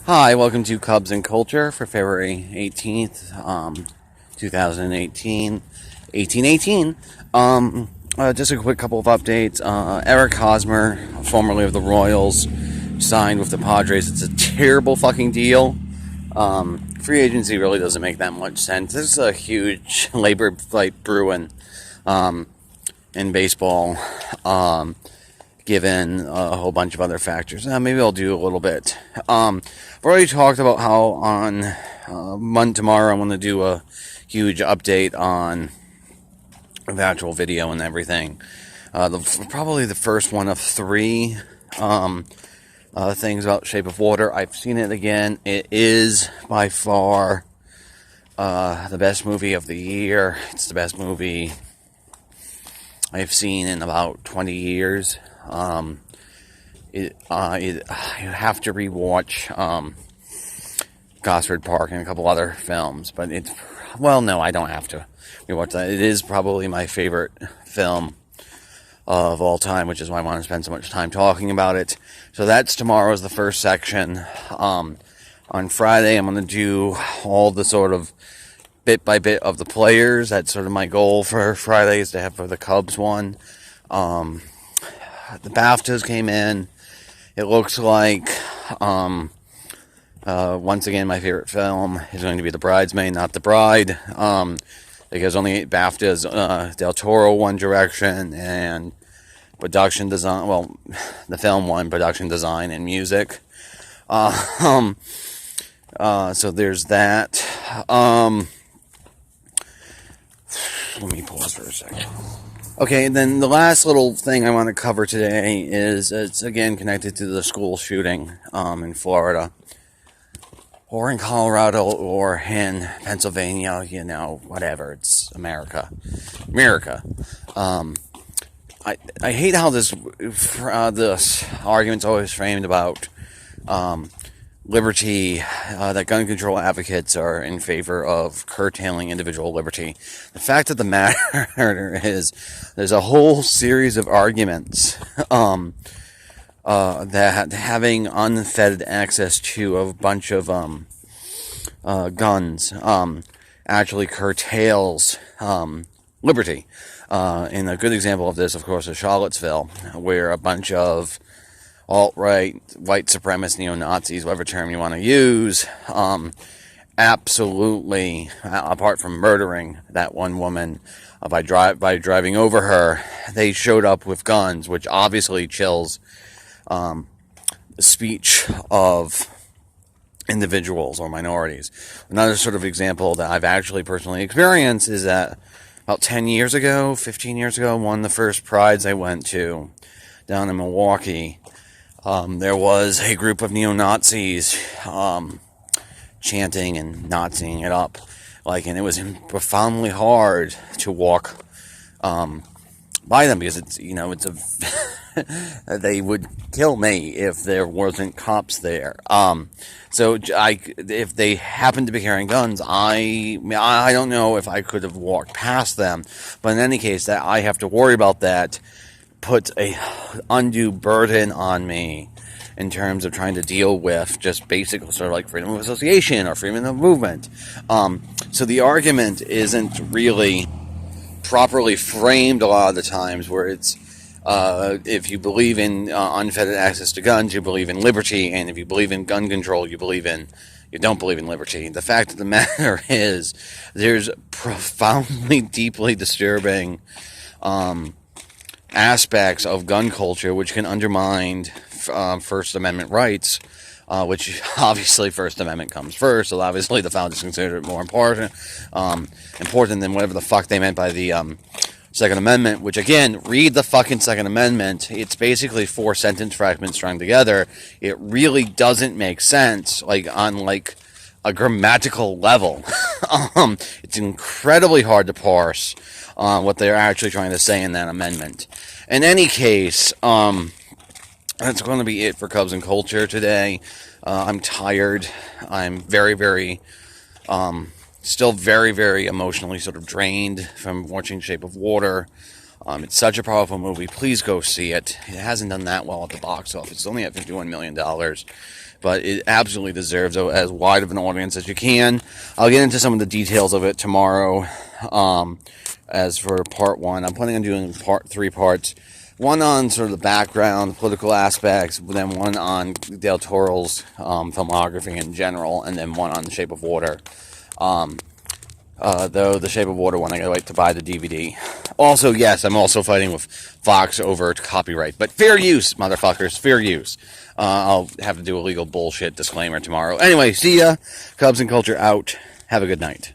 Hi, welcome to Cubs and Culture for February 18th, 2018, 1818. Just a quick couple of updates. Eric Hosmer, formerly of the Royals, signed with the Padres. It's a terrible fucking deal. Free agency really doesn't make that much sense. This is a huge labor fight brewing in baseball. Given a whole bunch of other factors. Maybe I'll do a little bit. I've already talked about how on tomorrow I'm going to do a huge update on the actual video and everything. Probably the first one of three things about Shape of Water. I've seen it again. It is by far the best movie of the year. It's the best movie I've seen in about 20 years. You have to rewatch Gosford Park and a couple other films, but no, I don't have to rewatch that. It is probably my favorite film of all time, which is why I want to spend so much time talking about it. So that's tomorrow's the first section. On Friday, I'm going to do all the sort of bit by bit of the players. That's sort of my goal for Friday, is to have for the Cubs one. The BAFTAs came in. It looks like, once again, my favorite film is going to be The Bridesmaid, not The Bride. Because only 8 BAFTAs. Del Toro won direction and production design. Well, the film won production design and music. So there's that. Let me pause for a second. Okay, and then the last little thing I want to cover today is, it's again connected to the school shooting in Florida, or in Colorado, or in Pennsylvania, whatever, it's America. I hate how this argument's always framed about liberty, that gun control advocates are in favor of curtailing individual liberty. The fact of the matter is, there's a whole series of arguments that having unfettered access to a bunch of guns actually curtails liberty. And a good example of this, of course, is Charlottesville, where a bunch of alt-right, white supremacist neo-Nazis, whatever term you want to use, absolutely, apart from murdering that one woman by driving over her, they showed up with guns, which obviously chills the speech of individuals or minorities. Another sort of example that I've actually personally experienced is that about 15 years ago, one of the first prides I went to down in Milwaukee, there was a group of neo-Nazis chanting and Naziing it up, and it was profoundly hard to walk by them, because they would kill me if there wasn't cops there. So if they happened to be carrying guns, I don't know if I could have walked past them, but in any case, that I have to worry about that puts a undue burden on me in terms of trying to deal with just basic sort of like freedom of association or freedom of movement. So the argument isn't really properly framed a lot of the times, where it's if you believe in unfettered access to guns, you believe in liberty, and if you believe in gun control, you don't believe in liberty. The fact of the matter is, there's profoundly, deeply disturbing aspects of gun culture which can undermine First Amendment rights, which obviously First Amendment comes first, so obviously the founders considered it more important than whatever the fuck they meant by the Second Amendment, which, again, read the fucking Second Amendment. It's basically 4 sentence fragments strung together. It really doesn't make sense, on a grammatical level. It's incredibly hard to parse what they're actually trying to say in that amendment. In any case, that's going to be it for Cubs and Culture today. I'm tired. I'm very, very, still very, very emotionally sort of drained from watching Shape of Water. It's such a powerful movie. Please go see it. It hasn't done that well at the box office. It's only at $51 million. but it absolutely deserves as wide of an audience as you can. I'll get into some of the details of it tomorrow. As for part one, I'm planning on doing three parts. One on sort of the background, political aspects, then one on Del Toro's filmography in general, and then one on The Shape of Water. Though The Shape of Water one, I gotta wait to buy the DVD. Also, yes, I'm also fighting with Fox over copyright, but fair use, motherfuckers, fair use. I'll have to do a legal bullshit disclaimer tomorrow. Anyway, see ya. Cubs and Culture out. Have a good night.